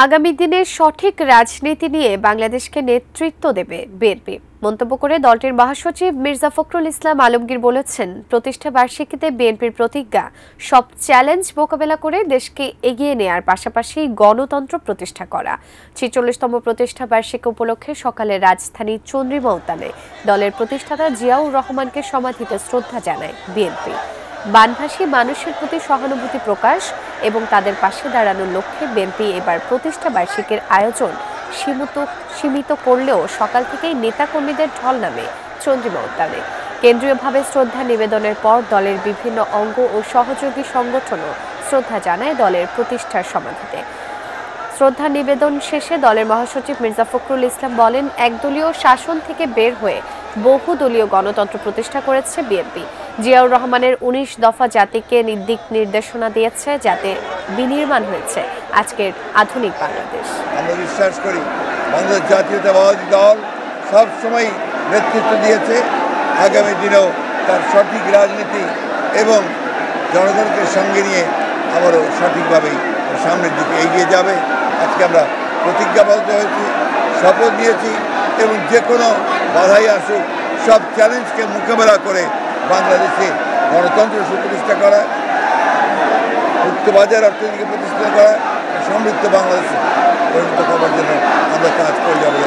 আগামী দিনে সঠিক রাজনীতি নিয়ে বাংলাদেশকে নেতৃত্ব দেবে বিএনপি মন্তব্য করে দলটির মহাসচিব মির্জা ফখরুল ইসলাম আলমগীর বলেছেন, প্রতিষ্ঠা বার্ষিকীতে বিএনপির প্রতিজ্ঞা সব চ্যালেঞ্জ মোকাবেলা করে দেশকে এগিয়ে নেয়ার পাশাপাশি গণতন্ত্র প্রতিষ্ঠা করা। ৪৬তম প্রতিষ্ঠা বার্ষিকী উপলক্ষে সকালে রাজধানী চন্দ্রিমা উদ্যানে দলের প্রতিষ্ঠাতা জিয়াউর রহমানকে সমাধিতে শ্রদ্ধা জানায় বিএনপি। বানভাসী মানুষের প্রতি সহানুভূতি প্রকাশ এবং তাদের পাশে দাঁড়ানোর লক্ষ্যে বিএনপি এবার প্রতিষ্ঠা বার্ষিকীর আয়োজন সীমিত করলেও সকাল থেকেই নেতাকর্মীদের ঢল নামে চন্দ্রিমা উদ্যানে। কেন্দ্রীয়ভাবে শ্রদ্ধা নিবেদনের পর দলের বিভিন্ন অঙ্গ ও সহযোগী সংগঠনও শ্রদ্ধা জানায় দলের প্রতিষ্ঠার সমাধিতে। শ্রদ্ধা নিবেদন শেষে দলের মহাসচিব মির্জা ফখরুল ইসলাম বলেন, একদলীয় শাসন থেকে বের হয়ে বহুদলীয় গণতন্ত্র প্রতিষ্ঠা করেছে বিএনপি। জিয়াউর রহমানের ১৯ দফা জাতিকে দিক নির্দেশনা দিয়েছে, যাতে বিনির্মাণ হয়েছে আজকের আধুনিক বাংলাদেশ। আমরা বিশ্বাস করি বাংলাদেশ জাতীয়তাবাদী দল সবসময় নেতৃত্ব দিয়েছে, আগামী দিনেও তার সঠিক রাজনীতি এবং জনগণকে সঙ্গে নিয়ে আবারও সঠিকভাবেই সামনের দিকে এগিয়ে যাবে। আজকে আমরা প্রতিজ্ঞাবদ্ধ হয়েছি, শপথ নিয়েছি এবং যে কোনো বাধাই আসুক সব চ্যালেঞ্জকে মোকাবেলা করে বাংলাদেশে গণতন্ত্র সুপ্রতিষ্ঠা করা, মুক্তবাজার অর্থনীতিকে প্রতিষ্ঠা করা, সমৃদ্ধ বাংলাদেশে পরিণত করার জন্য আমরা কাজ করে যাবো।